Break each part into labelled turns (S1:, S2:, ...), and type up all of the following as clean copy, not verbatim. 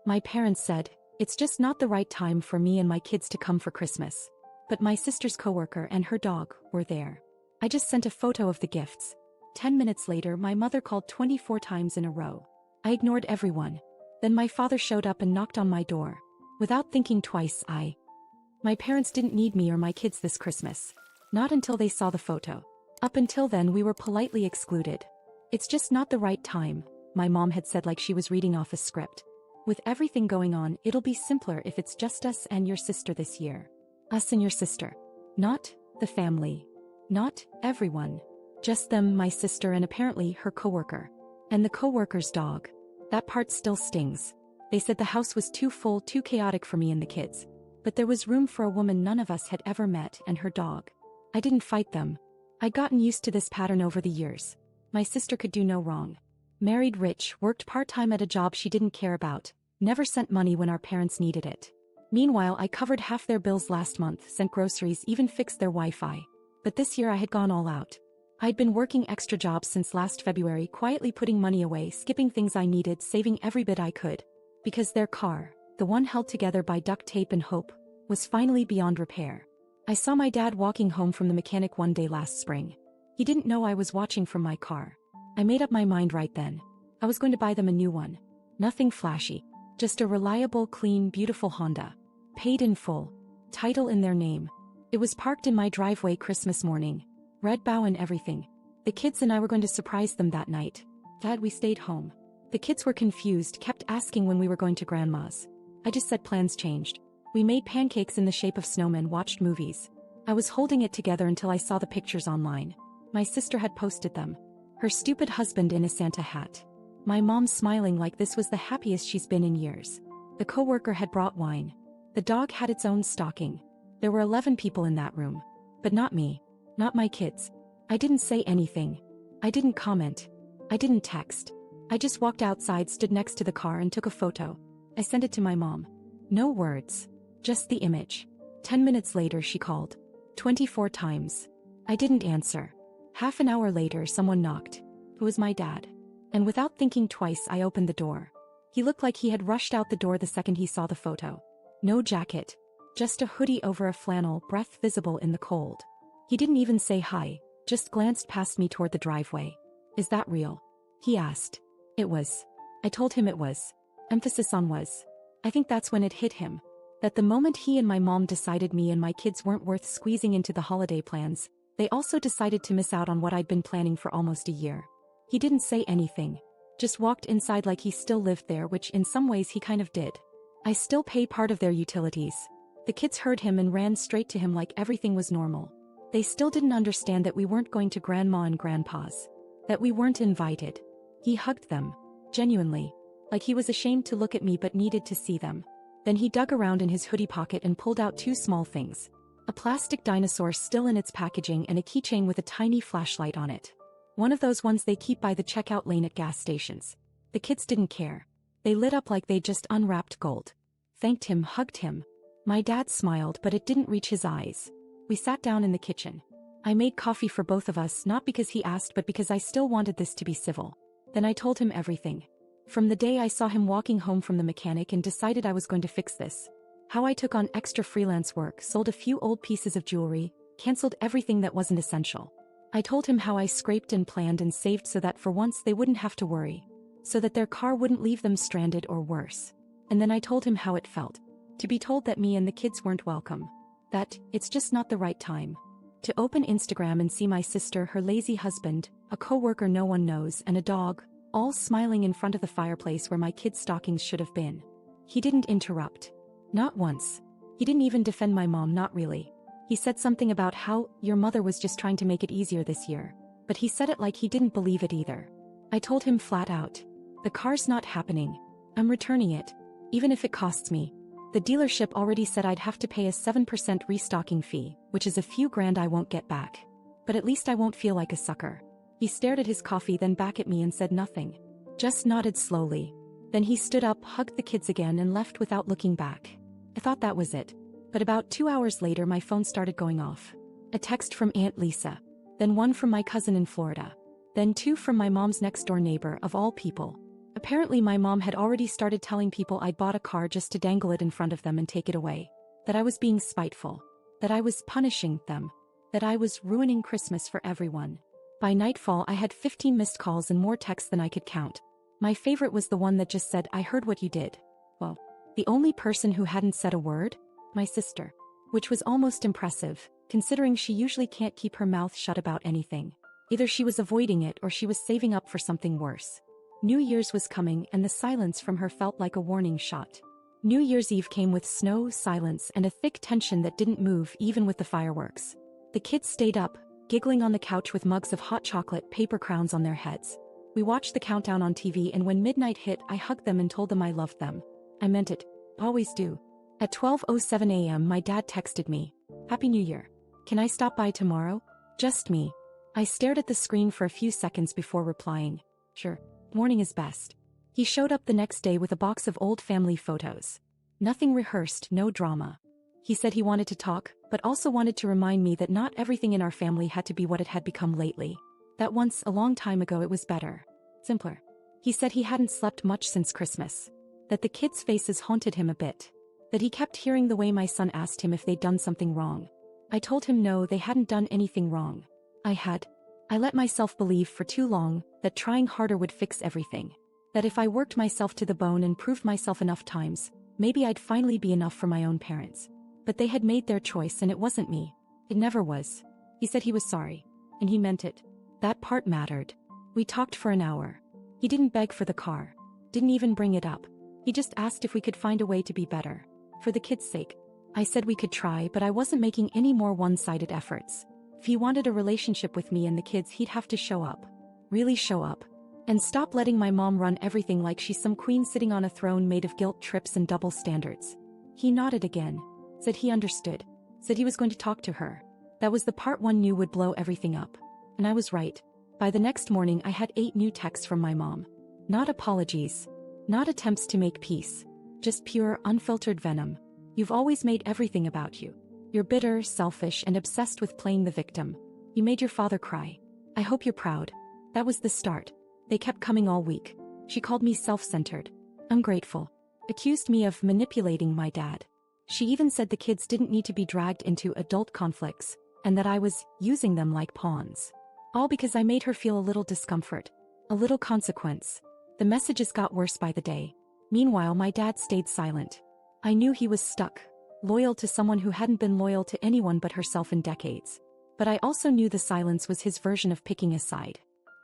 S1: My parents said, it's just not the right time for me and my kids to come for Christmas. But my sister's coworker and her dog were there. I just sent a photo of the gifts. 10 minutes later, my mother called 24 times in a row. I ignored everyone. Then my father showed up and knocked on my door. Without thinking twice, My parents didn't need me or my kids this Christmas. Not until they saw the photo. Up until then, we were politely excluded. It's just not the right time, my mom had said like she was reading off a script. With everything going on, it'll be simpler if it's just us and your sister this year. Us and your sister. Not the family. Not everyone. Just them, my sister, and apparently her coworker. And the coworker's dog. That part still stings. They said the house was too full, too chaotic for me and the kids. But there was room for a woman none of us had ever met and her dog. I didn't fight them. I'd gotten used to this pattern over the years. My sister could do no wrong. Married rich, worked part-time at a job she didn't care about, never sent money when our parents needed it. Meanwhile, I covered half their bills last month, sent groceries, even fixed their Wi-Fi. But this year I had gone all out. I'd been working extra jobs since last February, quietly putting money away, skipping things I needed, saving every bit I could. Because their car, the one held together by duct tape and hope, was finally beyond repair. I saw my dad walking home from the mechanic one day last spring. He didn't know I was watching from my car. I made up my mind right then. I was going to buy them a new one. Nothing flashy. Just a reliable, clean, beautiful Honda. Paid in full. Title in their name. It was parked in my driveway Christmas morning. Red bow and everything. The kids and I were going to surprise them that night. Dad, we stayed home. The kids were confused, kept asking when we were going to Grandma's. I just said plans changed. We made pancakes in the shape of snowmen, watched movies. I was holding it together until I saw the pictures online. My sister had posted them. Her stupid husband in a Santa hat. My mom smiling like this was the happiest she's been in years. The coworker had brought wine. The dog had its own stocking. There were 11 people in that room. But not me. Not my kids. I didn't say anything. I didn't comment. I didn't text. I just walked outside, stood next to the car and took a photo. I sent it to my mom. No words. Just the image. 10 minutes later she called. 24 times. I didn't answer. Half an hour later someone knocked. It was my dad. And without thinking twice I opened the door. He looked like he had rushed out the door the second he saw the photo. No jacket. Just a hoodie over a flannel, breath visible in the cold. He didn't even say hi, just glanced past me toward the driveway. Is that real? He asked. It was. I told him it was. Emphasis on was. I think that's when it hit him. That the moment he and my mom decided me and my kids weren't worth squeezing into the holiday plans, they also decided to miss out on what I'd been planning for almost a year. He didn't say anything. Just walked inside like he still lived there, which in some ways he kind of did. I still pay part of their utilities. The kids heard him and ran straight to him like everything was normal. They still didn't understand that we weren't going to Grandma and Grandpa's. That we weren't invited. He hugged them. Genuinely. Like he was ashamed to look at me but needed to see them. Then he dug around in his hoodie pocket and pulled out two small things. A plastic dinosaur still in its packaging and a keychain with a tiny flashlight on it. One of those ones they keep by the checkout lane at gas stations. The kids didn't care. They lit up like they just unwrapped gold. Thanked him, hugged him. My dad smiled, but it didn't reach his eyes. We sat down in the kitchen. I made coffee for both of us, not because he asked but because I still wanted this to be civil. Then I told him everything. From the day I saw him walking home from the mechanic and decided I was going to fix this. How I took on extra freelance work, sold a few old pieces of jewelry, canceled everything that wasn't essential. I told him how I scraped and planned and saved so that for once they wouldn't have to worry. So that their car wouldn't leave them stranded or worse. And then I told him how it felt. To be told that me and the kids weren't welcome. That it's just not the right time. To open Instagram and see my sister, her lazy husband, a coworker no one knows, and a dog, all smiling in front of the fireplace where my kids' stockings should have been. He didn't interrupt. Not once. He didn't even defend my mom, not really. He said something about how your mother was just trying to make it easier this year. But he said it like he didn't believe it either. I told him flat out. The car's not happening. I'm returning it. Even if it costs me. The dealership already said I'd have to pay a 7% restocking fee, which is a few grand I won't get back. But at least I won't feel like a sucker. He stared at his coffee, then back at me and said nothing. Just nodded slowly. Then he stood up, hugged the kids again and left without looking back. I thought that was it. But about 2 hours later my phone started going off. A text from Aunt Lisa. Then one from my cousin in Florida. Then two from my mom's next door neighbor, of all people. Apparently my mom had already started telling people I'd bought a car just to dangle it in front of them and take it away. That I was being spiteful. That I was punishing them. That I was ruining Christmas for everyone. By nightfall I had 15 missed calls and more texts than I could count. My favorite was the one that just said, "I heard what you did." Well, the only person who hadn't said a word? My sister. Which was almost impressive, considering she usually can't keep her mouth shut about anything. Either she was avoiding it or she was saving up for something worse. New Year's was coming and the silence from her felt like a warning shot. New Year's Eve came with snow, silence, and a thick tension that didn't move even with the fireworks. The kids stayed up, giggling on the couch with mugs of hot chocolate, paper crowns on their heads. We watched the countdown on TV, and when midnight hit I hugged them and told them I loved them. I meant it. Always do. At 12:07 a.m. my dad texted me, "Happy New Year. Can I stop by tomorrow?" Just me. I stared at the screen for a few seconds before replying, "Sure. Morning is best." He showed up the next day with a box of old family photos. Nothing rehearsed, no drama. He said he wanted to talk, but also wanted to remind me that not everything in our family had to be what it had become lately. That once, a long time ago, it was better. Simpler. He said he hadn't slept much since Christmas. That the kids' faces haunted him a bit. That he kept hearing the way my son asked him if they'd done something wrong. I told him no, they hadn't done anything wrong. I let myself believe for too long that trying harder would fix everything. That if I worked myself to the bone and proved myself enough times, maybe I'd finally be enough for my own parents. But they had made their choice and it wasn't me. It never was. He said he was sorry. And he meant it. That part mattered. We talked for an hour. He didn't beg for the car. Didn't even bring it up. He just asked if we could find a way to be better. For the kids' sake. I said we could try, but I wasn't making any more one-sided efforts. If he wanted a relationship with me and the kids, he'd have to show up. Really show up. And stop letting my mom run everything like she's some queen sitting on a throne made of guilt trips and double standards. He nodded again. Said he understood. Said he was going to talk to her. That was the part one knew would blow everything up. And I was right. By the next morning I had 8 new texts from my mom. Not apologies. Not attempts to make peace. Just pure, unfiltered venom. "You've always made everything about you. You're bitter, selfish, and obsessed with playing the victim. You made your father cry. I hope you're proud." That was the start. They kept coming all week. She called me self-centered. Ungrateful. Accused me of manipulating my dad. She even said the kids didn't need to be dragged into adult conflicts, and that I was using them like pawns. All because I made her feel a little discomfort. A little consequence. The messages got worse by the day. Meanwhile, my dad stayed silent. I knew he was stuck. Loyal to someone who hadn't been loyal to anyone but herself in decades. But I also knew the silence was his version of picking a side.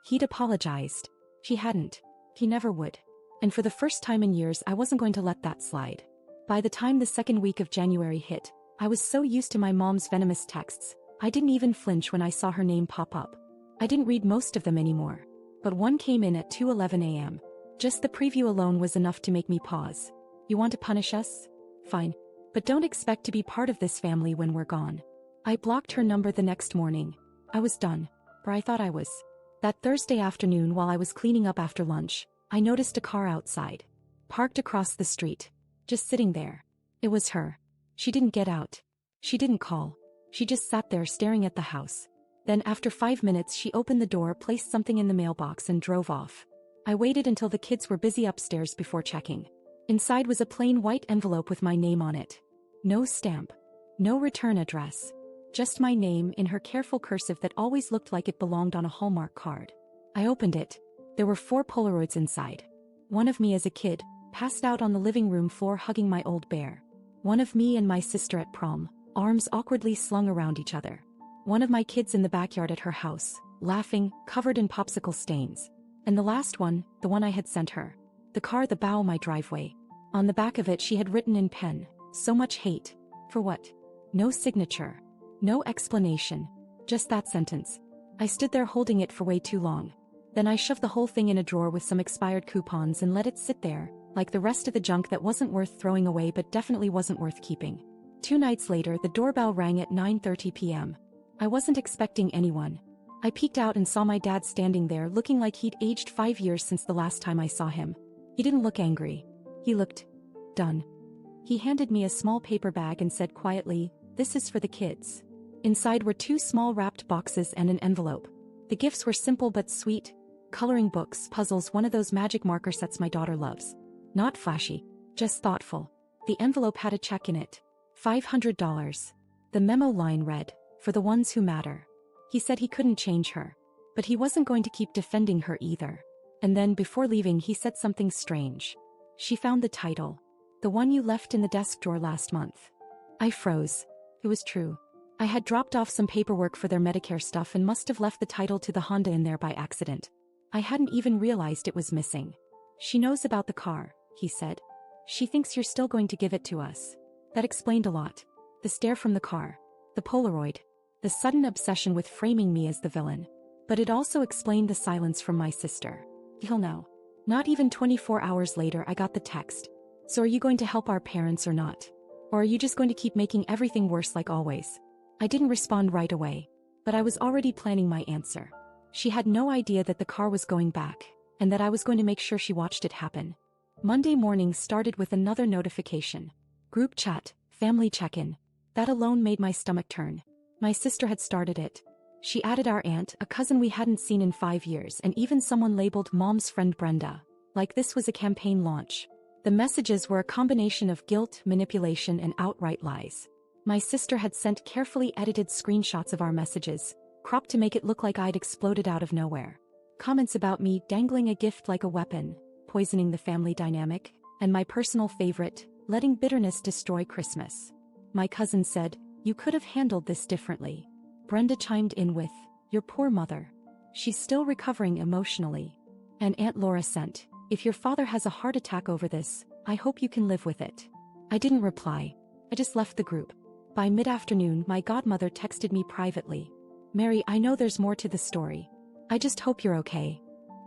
S1: He'd apologized. She hadn't. He never would. And for the first time in years I wasn't going to let that slide. By the time the second week of January hit, I was so used to my mom's venomous texts, I didn't even flinch when I saw her name pop up. I didn't read most of them anymore. But one came in at 2:11 a.m. Just the preview alone was enough to make me pause. "You want to punish us? Fine. But don't expect to be part of this family when we're gone." I blocked her number the next morning. I was done. Or I thought I was. That Thursday afternoon while I was cleaning up after lunch, I noticed a car outside. Parked across the street. Just sitting there. It was her. She didn't get out. She didn't call. She just sat there staring at the house. Then after 5 minutes she opened the door, placed something in the mailbox and drove off. I waited until the kids were busy upstairs before checking. Inside was a plain white envelope with my name on it. No stamp. No return address. Just my name in her careful cursive that always looked like it belonged on a Hallmark card. I opened it. There were 4 Polaroids inside. One of me as a kid, passed out on the living room floor hugging my old bear. One of me and my sister at prom, arms awkwardly slung around each other. One of my kids in the backyard at her house, laughing, covered in popsicle stains. And the last one, the one I had sent her. The car the bow my driveway. On the back of it she had written in pen, "So much hate. For what?" No signature. No explanation. Just that sentence. I stood there holding it for way too long. Then I shoved the whole thing in a drawer with some expired coupons and let it sit there, like the rest of the junk that wasn't worth throwing away but definitely wasn't worth keeping. 2 nights later the doorbell rang at 9:30 p.m. I wasn't expecting anyone. I peeked out and saw my dad standing there looking like he'd aged 5 years since the last time I saw him. He didn't look angry. He looked done. He handed me a small paper bag and said quietly, "This is for the kids." Inside were 2 small wrapped boxes and an envelope. The gifts were simple but sweet. coloring books, puzzles, one of those magic marker sets my daughter loves. Not flashy, just thoughtful. The envelope had a check in it. $500. The memo line read, "For the ones who matter." He said he couldn't change her. But he wasn't going to keep defending her either. And then, before leaving, he said something strange. She found the title. "The one you left in the desk drawer last month." I froze. It was true. I had dropped off some paperwork for their Medicare stuff and must have left the title to the Honda in there by accident. I hadn't even realized it was missing. "She knows about the car," he said. "She thinks you're still going to give it to us." That explained a lot. The stare from the car. The Polaroid. The sudden obsession with framing me as the villain. But it also explained the silence from my sister. He'll know. Not even 24 hours later I got the text. "So are you going to help our parents or not? Or are you just going to keep making everything worse like always?" I didn't respond right away. But I was already planning my answer. She had no idea that the car was going back, and that I was going to make sure she watched it happen. Monday morning started with another notification. Group chat, family check-in. That alone made my stomach turn. My sister had started it. She added our aunt, a cousin we hadn't seen in 5 years, and even someone labeled Mom's friend Brenda. Like this was a campaign launch. The messages were a combination of guilt, manipulation, and outright lies. My sister had sent carefully edited screenshots of our messages, cropped to make it look like I'd exploded out of nowhere. Comments about me dangling a gift like a weapon, poisoning the family dynamic, and my personal favorite, letting bitterness destroy Christmas. My cousin said, "You could have handled this differently." Brenda chimed in with, "Your poor mother. She's still recovering emotionally." And Aunt Laura sent, "If your father has a heart attack over this, I hope you can live with it." I didn't reply. I just left the group. By mid-afternoon, my godmother texted me privately. "Mary, I know there's more to the story. I just hope you're okay."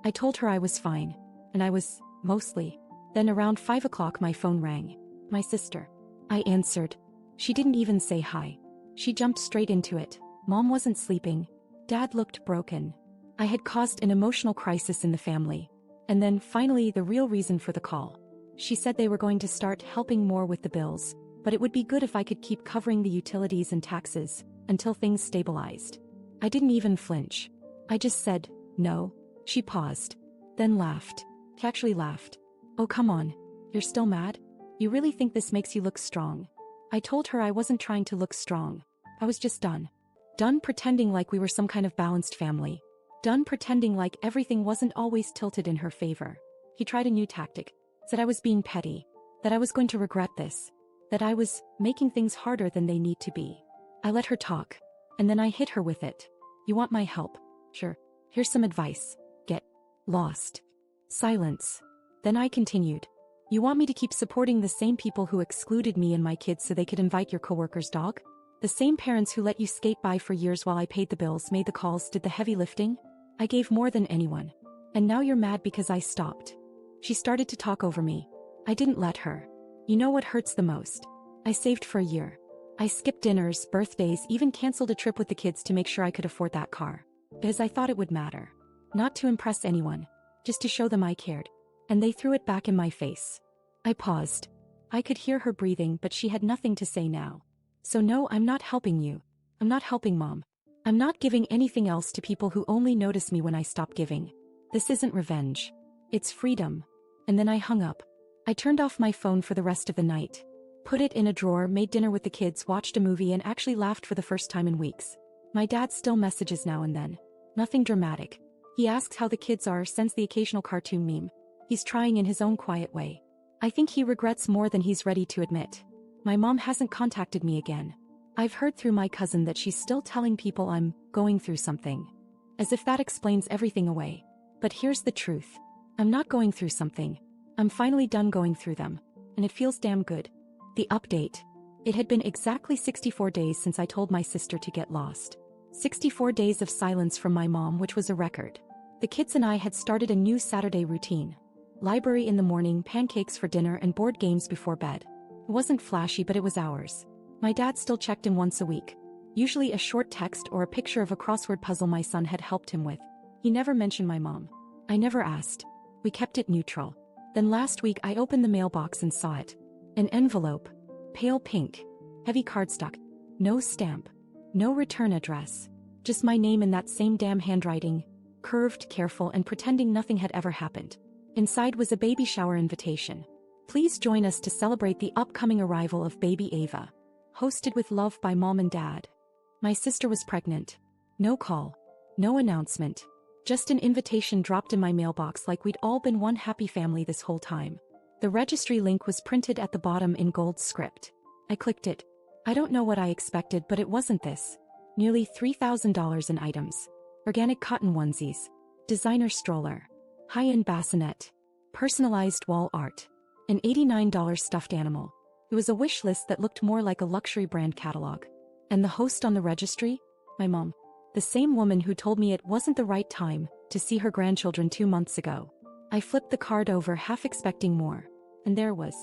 S1: I told her I was fine. And I was, mostly. Then around 5 o'clock my phone rang. My sister. I answered. She didn't even say hi. She jumped straight into it. Mom wasn't sleeping. Dad looked broken. I had caused an emotional crisis in the family. And then, finally, the real reason for the call. She said they were going to start helping more with the bills, but it would be good if I could keep covering the utilities and taxes until things stabilized. I didn't even flinch. I just said, "No." She paused. Then laughed. She actually laughed. "Oh, come on. You're still mad? You really think this makes you look strong?" I told her I wasn't trying to look strong. I was just done. Done pretending like we were some kind of balanced family. Done pretending like everything wasn't always tilted in her favor. He tried a new tactic. Said I was being petty. That I was going to regret this. That I was making things harder than they need to be. I let her talk. And then I hit her with it. "You want my help? Sure. Here's some advice. Get lost." Silence. Then I continued. "You want me to keep supporting the same people who excluded me and my kids so they could invite your coworker's dog? The same parents who let you skate by for years while I paid the bills, made the calls, did the heavy lifting? I gave more than anyone. And now you're mad because I stopped." She started to talk over me. I didn't let her. You know what hurts the most? I saved for a year. I skipped dinners, birthdays, even canceled a trip with the kids to make sure I could afford that car. Because I thought it would matter. Not to impress anyone. Just to show them I cared. And they threw it back in my face. I paused. I could hear her breathing, but she had nothing to say now. "So no, I'm not helping you. I'm not helping Mom. I'm not giving anything else to people who only notice me when I stop giving. This isn't revenge. It's freedom." And then I hung up. I turned off my phone for the rest of the night. Put it in a drawer, made dinner with the kids, watched a movie, and actually laughed for the first time in weeks. My dad still messages now and then. Nothing dramatic. He asks how the kids are, sends the occasional cartoon meme. He's trying in his own quiet way. I think he regrets more than he's ready to admit. My mom hasn't contacted me again. I've heard through my cousin that she's still telling people I'm going through something. As if that explains everything away. But here's the truth. I'm not going through something. I'm finally done going through them. And it feels damn good. The update. It had been exactly 64 days since I told my sister to get lost. 64 days of silence from my mom, which was a record. The kids and I had started a new Saturday routine. Library in the morning, pancakes for dinner, and board games before bed. It wasn't flashy, but it was ours. My dad still checked in once a week. Usually a short text or a picture of a crossword puzzle my son had helped him with. He never mentioned my mom. I never asked. We kept it neutral. Then last week I opened the mailbox and saw it. An envelope. Pale pink. Heavy cardstock. No stamp. No return address. Just my name in that same damn handwriting. curved, careful, and pretending nothing had ever happened. Inside was a baby shower invitation. Please join us to celebrate the upcoming arrival of baby Ava. Hosted with love by Mom and Dad. My sister was pregnant. No call. No announcement. Just an invitation dropped in my mailbox like we'd all been one happy family this whole time. The registry link was printed at the bottom in gold script. I clicked it. I don't know what I expected, but it wasn't this. Nearly $3,000 in items. Organic cotton onesies. Designer stroller. High-end bassinet. Personalized wall art. An $89 stuffed animal. It was a wish list that looked more like a luxury brand catalog. And the host on the registry? My mom. The same woman who told me it wasn't the right time to see her grandchildren 2 months ago. I flipped the card over, half expecting more. And there was,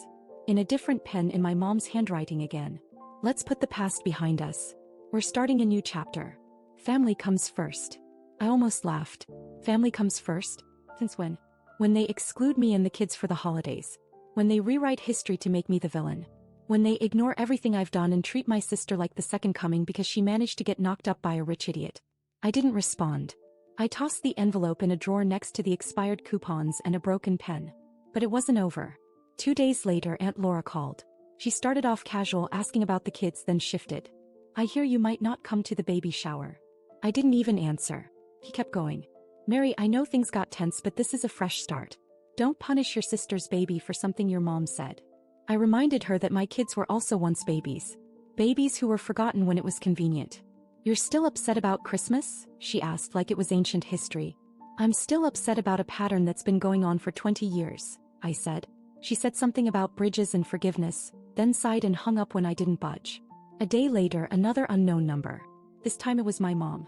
S1: in a different pen, in my mom's handwriting again. Let's put the past behind us. We're starting a new chapter. Family comes first. I almost laughed. Family comes first? Since when? When they exclude me and the kids for the holidays. When they rewrite history to make me the villain. When they ignore everything I've done and treat my sister like the second coming because she managed to get knocked up by a rich idiot. I didn't respond. I tossed the envelope in a drawer next to the expired coupons and a broken pen. But it wasn't over. 2 days later, Aunt Laura called. She started off casual, asking about the kids, then shifted. I hear you might not come to the baby shower. I didn't even answer. He kept going. Mary, I know things got tense, but this is a fresh start. Don't punish your sister's baby for something your mom said. I reminded her that my kids were also once babies. Babies who were forgotten when it was convenient. You're still upset about Christmas? She asked like it was ancient history. I'm still upset about a pattern that's been going on for 20 years, I said. She said something about bridges and forgiveness, then sighed and hung up when I didn't budge. A day later, another unknown number. This time it was my mom.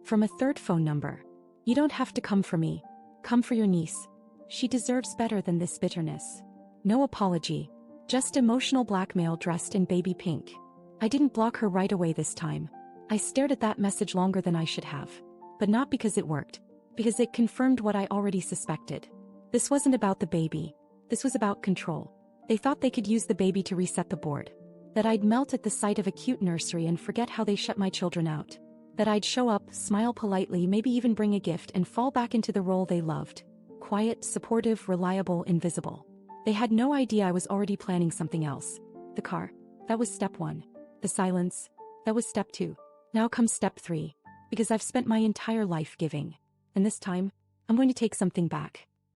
S1: From a third phone number. You don't have to come for me. Come for your niece. She deserves better than this bitterness. No apology. Just emotional blackmail dressed in baby pink. I didn't block her right away this time. I stared at that message longer than I should have. But not because it worked. Because it confirmed what I already suspected. This wasn't about the baby. This was about control. They thought they could use the baby to reset the board. That I'd melt at the sight of a cute nursery and forget how they shut my children out. That I'd show up, smile politely, maybe even bring a gift, and fall back into the role they loved. Quiet, supportive, reliable, invisible. They had no idea I was already planning something else. The car. That was step 1. The silence. That was step 2. Now comes step 3. Because I've spent my entire life giving. And this time, I'm going to take something back.